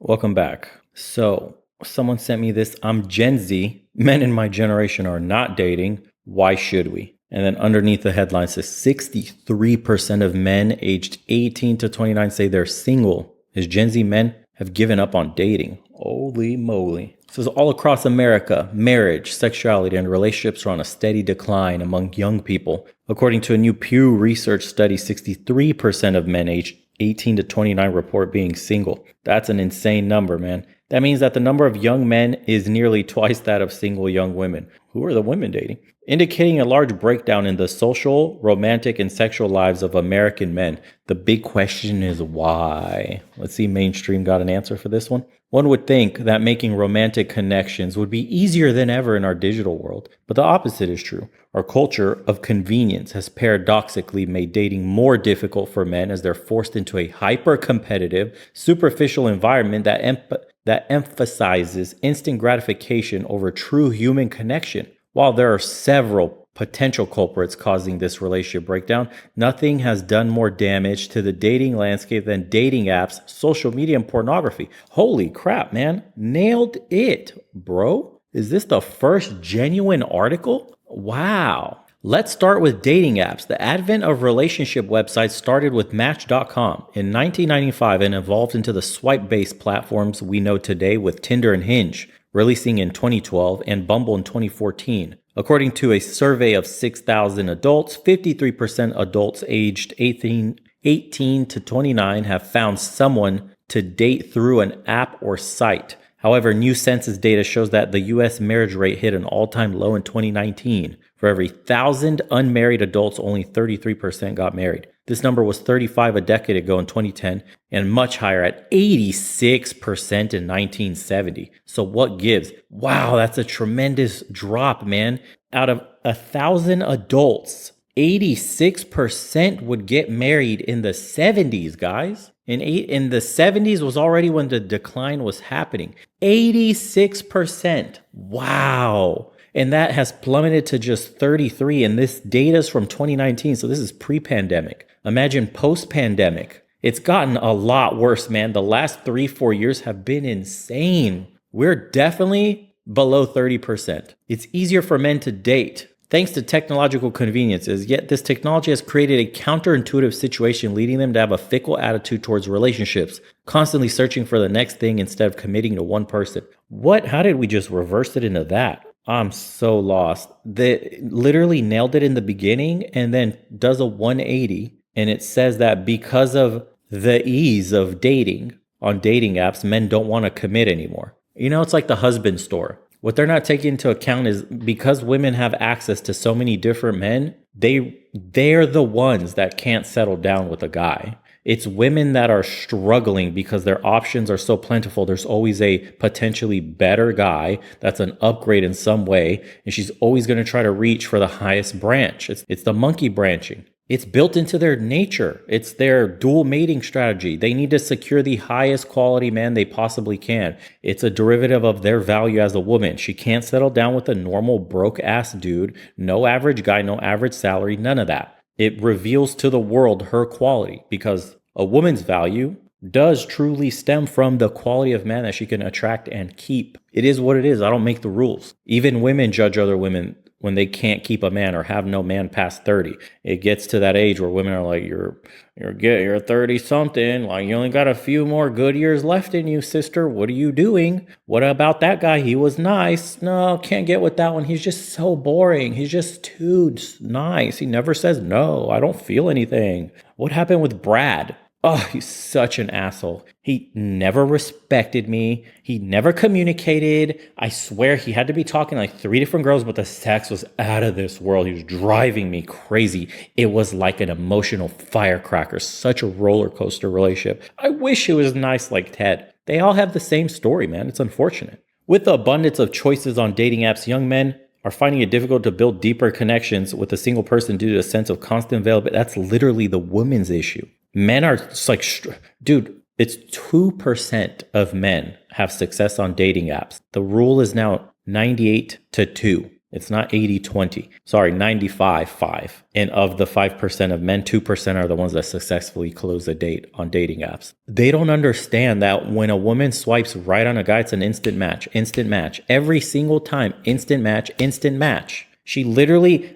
Welcome back. So, someone sent me this. I'm Gen Z. Men in my generation are not dating. Why should we? And then underneath the headline says 63% of men aged 18 to 29 say they're single, as Gen Z men have given up on dating. Holy moly. It says all across America, marriage, sexuality, and relationships are on a steady decline among young people. According to a new Pew Research study, 63% of men aged 18 to 29 report being single. That's an insane number, man. That means that the number of young men is nearly twice that of single young women. Who are the women dating? Indicating a large breakdown in the social, romantic, and sexual lives of American men. The big question is why? Let's see, mainstream got an answer for this one. One would think that making romantic connections would be easier than ever in our digital world, but the opposite is true. Our culture of convenience has paradoxically made dating more difficult for men as they're forced into a hyper-competitive, superficial environment that emphasizes instant gratification over true human connection. While there are several potential culprits causing this relationship breakdown, nothing has done more damage to the dating landscape than dating apps, social media, and pornography. Holy crap, man. Nailed it, bro. Is this the first genuine article? Wow. Let's start with dating apps. The advent of relationship websites started with Match.com in 1995 and evolved into the swipe-based platforms we know today with Tinder and Hinge, releasing in 2012, and Bumble in 2014. According to a survey of 6,000 adults, 53% adults aged 18 to 29 have found someone to date through an app or site. However, new census data shows that the U.S. marriage rate hit an all-time low in 2019. For every 1,000 unmarried adults, only 33% got married. This number was 35 a decade ago in 2010 and much higher at 86% in 1970. So what gives? Wow, that's a tremendous drop, man. Out of 1,000 adults, 86% would get married in the 70s, guys. In the 70s was already when the decline was happening. 86%. Wow. And that has plummeted to just 33. And this data is from 2019. So this is pre-pandemic. Imagine post-pandemic. It's gotten a lot worse, man. The last 3-4 years have been insane. We're definitely below 30%. It's easier for men to date thanks to technological conveniences, yet this technology has created a counterintuitive situation, leading them to have a fickle attitude towards relationships, constantly searching for the next thing instead of committing to one person. How did we just reverse it into that? I'm so lost. They literally nailed it in the beginning and then does a 180. And it says that because of the ease of dating on dating apps, men don't want to commit anymore. You know, it's like the husband store. What they're not taking into account is because women have access to so many different men, they're the ones that can't settle down with a guy. It's women that are struggling because their options are so plentiful. There's always a potentially better guy that's an upgrade in some way, and she's always going to try to reach for the highest branch. It's the monkey branching. It's built into their nature. It's their dual mating strategy. They need to secure the highest quality man they possibly can. It's a derivative of their value as a woman. She can't settle down with a normal broke ass dude. No average guy, no average salary, none of that. It reveals to the world her quality because a woman's value does truly stem from the quality of man that she can attract and keep. It is what it is. I don't make the rules. Even women judge other women when they can't keep a man or have no man past 30. It gets to that age where women are like, you're 30 something, like you only got a few more good years left in you, sister. What are you doing? What about that guy? He was nice. No, can't get with that one. He's just so boring. He's just too nice. He never says no. I don't feel anything. What happened with Brad? Oh, he's such an asshole. He never respected me. He never communicated. I swear he had to be talking like 3 different girls, but the sex was out of this world. He was driving me crazy. It was like an emotional firecracker, such a roller coaster relationship. I wish it was nice like Ted. They all have the same story, man. It's unfortunate. With the abundance of choices on dating apps, young men are finding it difficult to build deeper connections with a single person due to a sense of constant availability. That's literally the woman's issue. Men are like, dude, it's 2% of men have success on dating apps. The rule is now 98 to 2. It's not 80-20. Sorry, 95-5. And of the 5% of men, 2% are the ones that successfully close a date on dating apps. They don't understand that when a woman swipes right on a guy, it's an instant match, instant match. Every single time, instant match, instant match. She literally,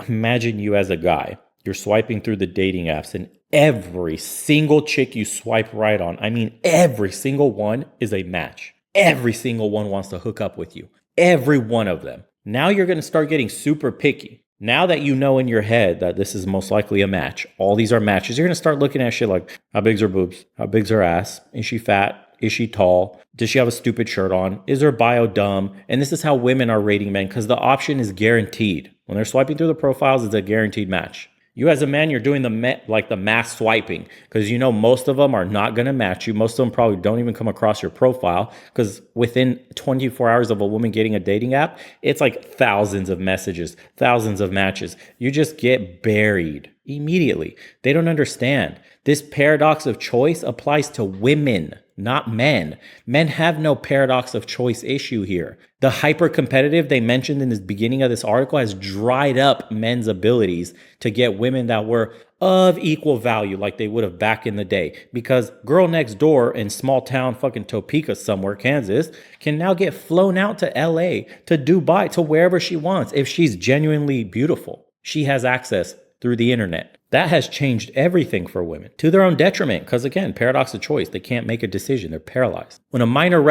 imagine you as a guy. You're swiping through the dating apps and every single chick you swipe right on, I mean, every single one is a match. Every single one wants to hook up with you. Every one of them. Now you're going to start getting super picky. Now that you know in your head that this is most likely a match, all these are matches, you're going to start looking at shit like, how big's her boobs? How big's her ass? Is she fat? Is she tall? Does she have a stupid shirt on? Is her bio dumb? And this is how women are rating men because the option is guaranteed. When they're swiping through the profiles, it's a guaranteed match. You as a man, you're doing the mass swiping because you know most of them are not going to match you. Most of them probably don't even come across your profile because within 24 hours of a woman getting a dating app, it's like thousands of messages, thousands of matches. You just get buried immediately. They don't understand. This paradox of choice applies to women, not men. Men have no paradox of choice issue here. The hyper competitive they mentioned in the beginning of this article has dried up men's abilities to get women that were of equal value like they would have back in the day. Because girl next door in small town fucking Topeka somewhere, Kansas, can now get flown out to LA, to Dubai, to wherever she wants if she's genuinely beautiful. She has access through the internet. That has changed everything for women to their own detriment. Because again, paradox of choice. They can't make a decision. They're paralyzed. When a minor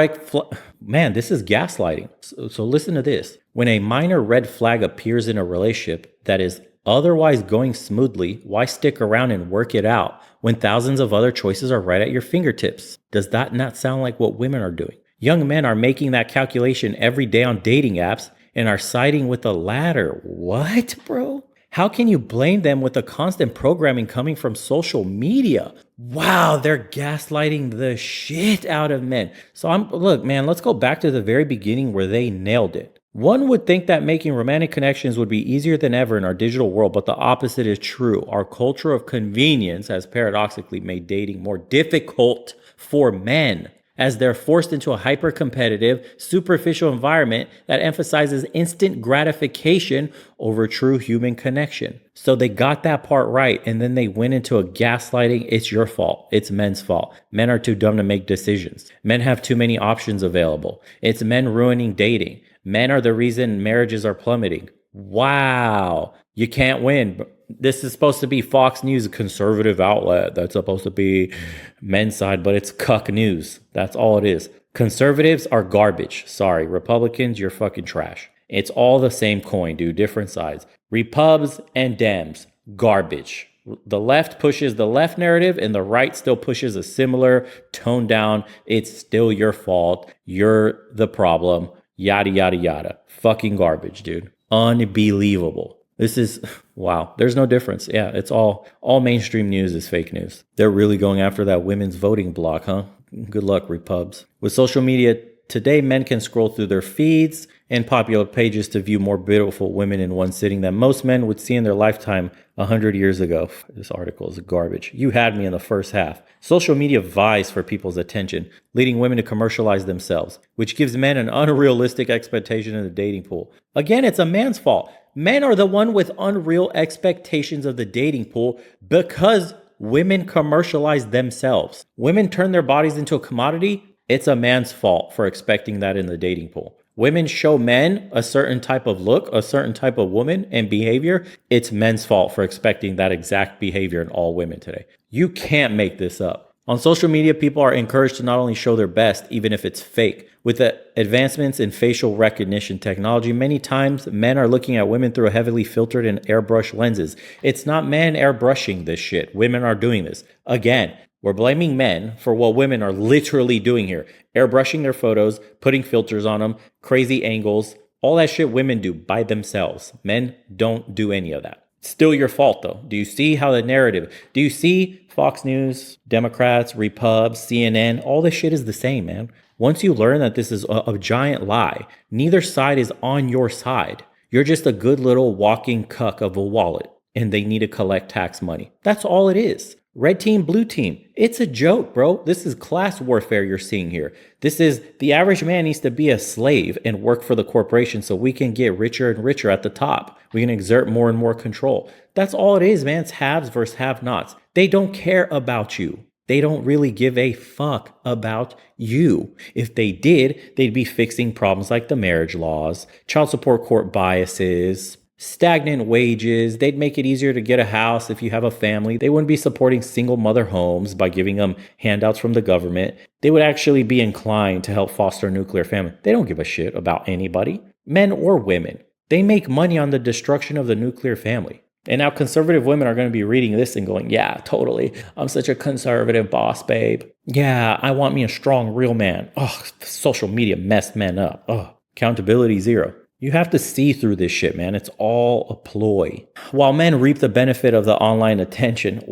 man, this is gaslighting. So listen to this. When a minor red flag appears in a relationship that is otherwise going smoothly, why stick around and work it out when thousands of other choices are right at your fingertips? Does that not sound like what women are doing? Young men are making that calculation every day on dating apps and are siding with the latter. What, bro? How can you blame them with the constant programming coming from social media? Wow, they're gaslighting the shit out of men. So look, man, let's go back to the very beginning where they nailed it. One would think that making romantic connections would be easier than ever in our digital world, but the opposite is true. Our culture of convenience has paradoxically made dating more difficult for men, as they're forced into a hyper-competitive, superficial environment that emphasizes instant gratification over true human connection. So they got that part right, and then they went into a gaslighting, it's your fault, it's men's fault. Men are too dumb to make decisions. Men have too many options available. It's men ruining dating. Men are the reason marriages are plummeting. Wow, you can't win. This is supposed to be Fox News, a conservative outlet. That's supposed to be men's side, but it's cuck news. That's all it is. Conservatives are garbage. Sorry. Republicans, you're fucking trash. It's all the same coin, dude. Different sides. Repubs and Dems, garbage. The left pushes the left narrative and the right still pushes a similar toned down. It's still your fault. You're the problem. Yada, yada, yada. Fucking garbage, dude. Unbelievable. This is, wow, there's no difference. Yeah, it's all mainstream news is fake news. They're really going after that women's voting block, huh? Good luck, Repubs. With social media today, men can scroll through their feeds and popular pages to view more beautiful women in one sitting than most men would see in their lifetime 100 years ago. This article is garbage. You had me in the first half. Social media vies for people's attention, leading women to commercialize themselves, which gives men an unrealistic expectation in the dating pool. Again, it's a man's fault. Men are the one with unreal expectations of the dating pool because women commercialize themselves. Women turn their bodies into a commodity. It's a man's fault for expecting that in the dating pool. Women show men a certain type of look, a certain type of woman and behavior. It's men's fault for expecting that exact behavior in all women today. You can't make this up. On social media, people are encouraged to not only show their best, even if it's fake. With the advancements in facial recognition technology, many times men are looking at women through heavily filtered and airbrushed lenses. It's not men airbrushing this shit. Women are doing this. Again, we're blaming men for what women are literally doing here. Airbrushing their photos, putting filters on them, crazy angles, all that shit women do by themselves. Men don't do any of that. Still your fault though. Do you see how the narrative, do you see Fox News, Democrats, Repubs, CNN, all this shit is the same, man. Once you learn that this is a giant lie, neither side is on your side. You're just a good little walking cuck of a wallet and they need to collect tax money. That's all it is. Red team, blue team. It's a joke, bro. This is class warfare you're seeing here. This is the average man needs to be a slave and work for the corporation so we can get richer and richer at the top. We can exert more and more control. That's all it is, man. It's haves versus have-nots. They don't care about you. They don't really give a fuck about you. If they did, they'd be fixing problems like the marriage laws, child support court biases, stagnant wages. They'd make it easier to get a house if you have a family. They wouldn't be supporting single mother homes by giving them handouts from the government. They would actually be inclined to help foster a nuclear family. They don't give a shit about anybody, men or women. They make money on the destruction of the nuclear family. And now conservative women are going to be reading this and going, yeah, totally. I'm such a conservative boss, babe. Yeah, I want me a strong, real man. Oh, social media messed men up. Oh, accountability zero. You have to see through this shit, man. It's all a ploy. While men reap the benefit of the online attention,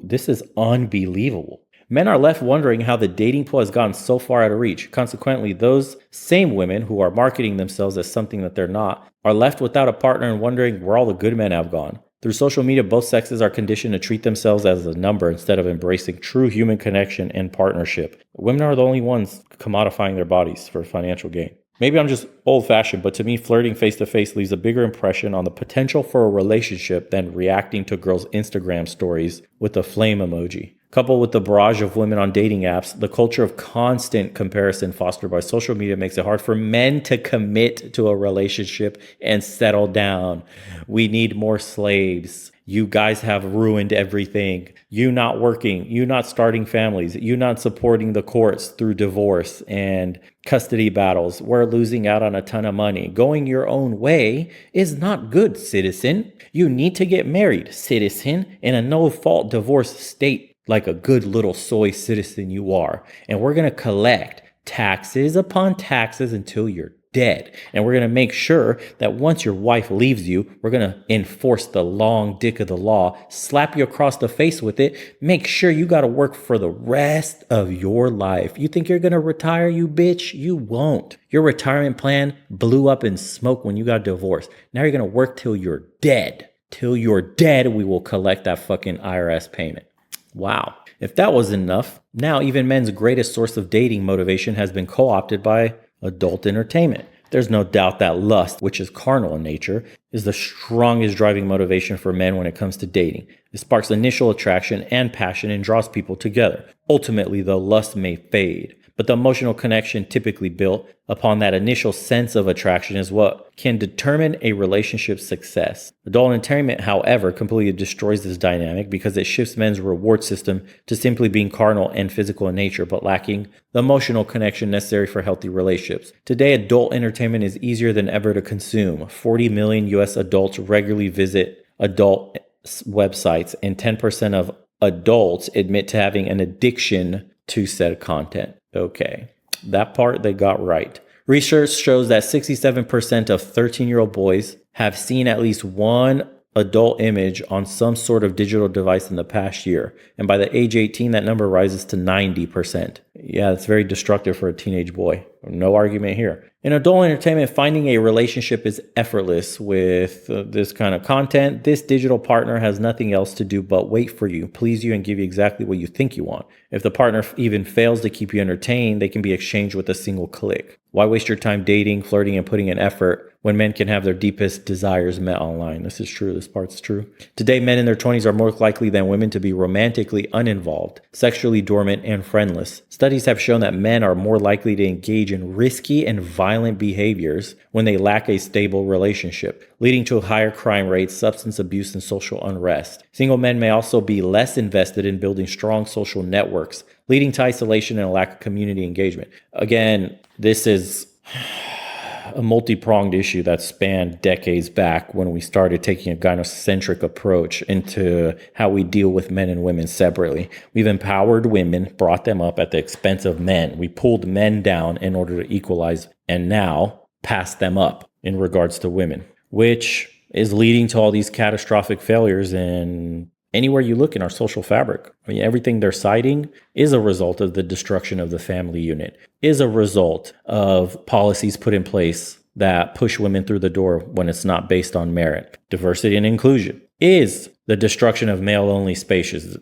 this is unbelievable. Men are left wondering how the dating pool has gotten so far out of reach. Consequently, those same women who are marketing themselves as something that they're not are left without a partner and wondering where all the good men have gone. Through social media, both sexes are conditioned to treat themselves as a number instead of embracing true human connection and partnership. Women are the only ones commodifying their bodies for financial gain. Maybe I'm just old-fashioned, but to me, flirting face-to-face leaves a bigger impression on the potential for a relationship than reacting to girls' Instagram stories with a flame emoji. Coupled with the barrage of women on dating apps, the culture of constant comparison fostered by social media makes it hard for men to commit to a relationship and settle down. We need more slaves. You guys have ruined everything. You not working, you not starting families, you not supporting the courts through divorce and custody battles. We're losing out on a ton of money. Going your own way is not good, citizen. You need to get married, citizen, in a no-fault divorce state like a good little soy citizen you are. And we're going to collect taxes upon taxes until you're dead. And we're going to make sure that once your wife leaves you, we're going to enforce the long dick of the law, slap you across the face with it, make sure you got to work for the rest of your life. You think you're going to retire, you bitch? You won't. Your retirement plan blew up in smoke when you got divorced. Now you're going to work till you're dead. Till you're dead, we will collect that fucking IRS payment. Wow. If that wasn't enough, now even men's greatest source of dating motivation has been co-opted by adult entertainment. There's no doubt that lust, which is carnal in nature, is the strongest driving motivation for men when it comes to dating. It sparks initial attraction and passion and draws people together. Ultimately, though, lust may fade, but the emotional connection typically built upon that initial sense of attraction is what can determine a relationship's success. Adult entertainment, however, completely destroys this dynamic because it shifts men's reward system to simply being carnal and physical in nature, but lacking the emotional connection necessary for healthy relationships. Today, adult entertainment is easier than ever to consume. 40 million US adults regularly visit adult websites, and 10% of adults admit to having an addiction to said content. Okay, that part they got right. Research shows that 67% of 13-year-old boys have seen at least one adult image on some sort of digital device in the past year. And by the age 18, that number rises to 90%. Yeah, it's very destructive for a teenage boy. No argument here. In adult entertainment, finding a relationship is effortless with this kind of content. This digital partner has nothing else to do but wait for you, please you, and give you exactly what you think you want. If the partner even fails to keep you entertained, they can be exchanged with a single click. Why waste your time dating, flirting, and putting in effort when men can have their deepest desires met online? This is true. This part's true. Today, men in their 20s are more likely than women to be romantically uninvolved, sexually dormant, and friendless. Studies have shown that men are more likely to engage in risky and violent behaviors when they lack a stable relationship, leading to higher crime rates, substance abuse, and social unrest. Single men may also be less invested in building strong social networks, leading to isolation and a lack of community engagement. Again, this is a multi-pronged issue that spanned decades back when we started taking a gynocentric approach into how we deal with men and women separately. We've empowered women, brought them up at the expense of men. We pulled men down in order to equalize and now pass them up in regards to women, which is leading to all these catastrophic failures in anywhere you look in our social fabric. I mean, everything they're citing is a result of the destruction of the family unit, is a result of policies put in place that push women through the door when it's not based on merit. Diversity and inclusion is The destruction of male-only spaces.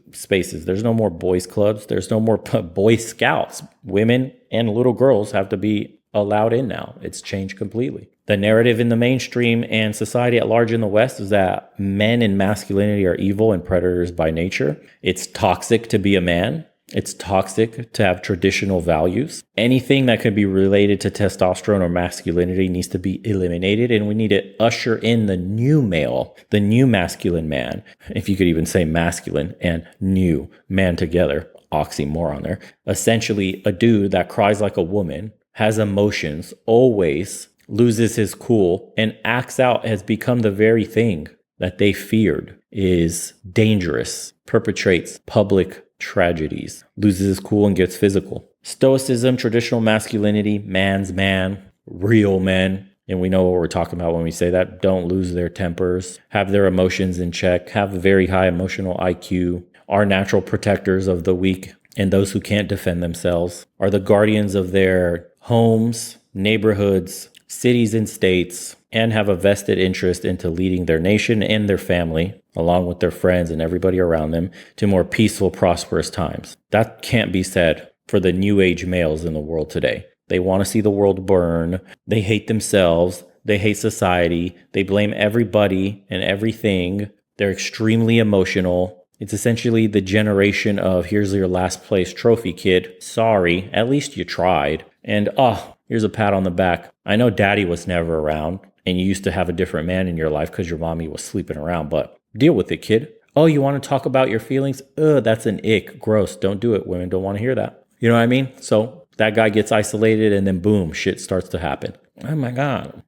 There's no more boys clubs. There's no more Boy Scouts. Women and little girls have to be allowed in now. It's changed completely. The narrative in the mainstream and society at large in the West is that men and masculinity are evil and predators by nature. It's toxic to be a man. It's toxic to have traditional values. Anything that could be related to testosterone or masculinity needs to be eliminated, and we need to usher in the new male, the new masculine man, if you could even say masculine and new man together, oxymoron there. Essentially, a dude that cries like a woman, has emotions, always loses his cool, and acts out has become the very thing that they feared, is dangerous, perpetrates public tragedies, loses his cool and gets physical. Stoicism, traditional masculinity, man's man, real men, and we know what we're talking about when we say that, don't lose their tempers, have their emotions in check, have a very high emotional IQ, are natural protectors of the weak and those who can't defend themselves, are the guardians of their homes, neighborhoods, cities and states, and have a vested interest into leading their nation and their family, along with their friends and everybody around them, to more peaceful, prosperous times. That can't be said for the new age males in the world today. They want to see the world burn. They hate themselves. They hate society. They blame everybody and everything. They're extremely emotional. It's essentially the generation of, here's your last place trophy, kid. Sorry, at least you tried. And, here's a pat on the back. I know daddy was never around and you used to have a different man in your life because your mommy was sleeping around, but deal with it, kid. Oh, you want to talk about your feelings? That's an ick. Gross. Don't do it. Women don't want to hear that. You know what I mean? So that guy gets isolated and then boom, shit starts to happen. Oh my God.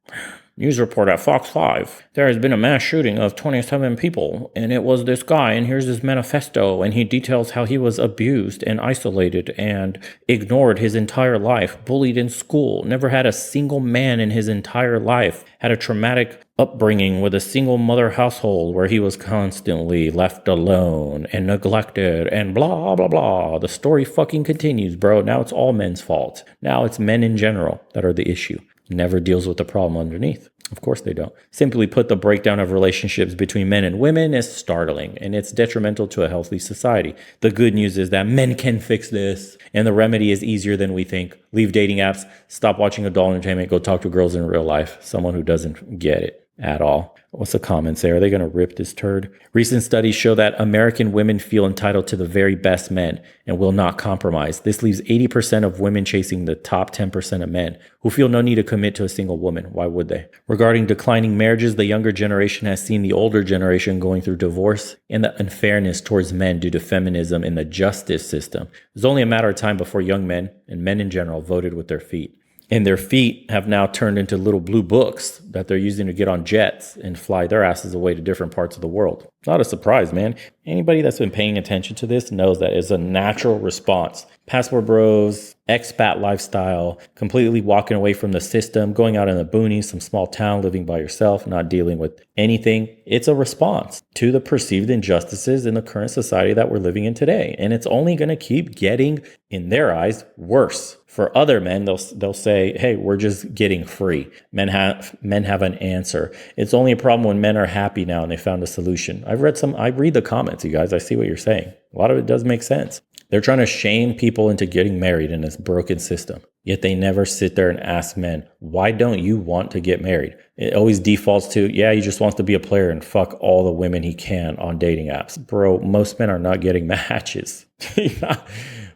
News report at Fox 5. There has been a mass shooting of 27 people, and it was this guy, and here's his manifesto, and he details how he was abused and isolated and ignored his entire life, bullied in school, never had a single man in his entire life, had a traumatic upbringing with a single mother household where he was constantly left alone and neglected and blah, blah, blah. The story fucking continues, bro. Now it's all men's fault. Now it's men in general that are the issue. Never deals with the problem underneath. Of course they don't. Simply put, the breakdown of relationships between men and women is startling, and it's detrimental to a healthy society. The good news is that men can fix this, and the remedy is easier than we think. Leave dating apps, stop watching adult entertainment, go talk to girls in real life. Someone who doesn't get it at all. What's the comments there? Are they going to rip this turd? Recent studies show that American women feel entitled to the very best men and will not compromise. This leaves 80% of women chasing the top 10% of men who feel no need to commit to a single woman. Why would they? Regarding declining marriages, the younger generation has seen the older generation going through divorce and the unfairness towards men due to feminism in the justice system. It was only a matter of time before young men and men in general voted with their feet. And their feet have now turned into little blue books that they're using to get on jets and fly their asses away to different parts of the world. Not a surprise, man. Anybody that's been paying attention to this knows that it's a natural response. Passport bros, expat lifestyle, completely walking away from the system, going out in the boonies, some small town, living by yourself, not dealing with anything. It's a response to the perceived injustices in the current society that we're living in today. And it's only going to keep getting, in their eyes, worse. For other men, they'll say, hey, we're just getting free. Men have an answer. It's only a problem when men are happy now and they found a solution. I read the comments, you guys. I see what you're saying. A lot of it does make sense. They're trying to shame people into getting married in this broken system. Yet they never sit there and ask men, why don't you want to get married? It always defaults to, yeah, he just wants to be a player and fuck all the women he can on dating apps. Bro, most men are not getting matches.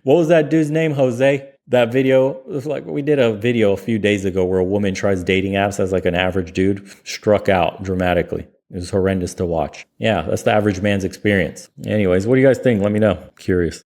What was that dude's name, Jose? That video, it was like we did a video a few days ago where a woman tries dating apps as like an average dude, struck out dramatically. It was horrendous to watch. Yeah, that's the average man's experience. Anyways, what do you guys think? Let me know. Curious.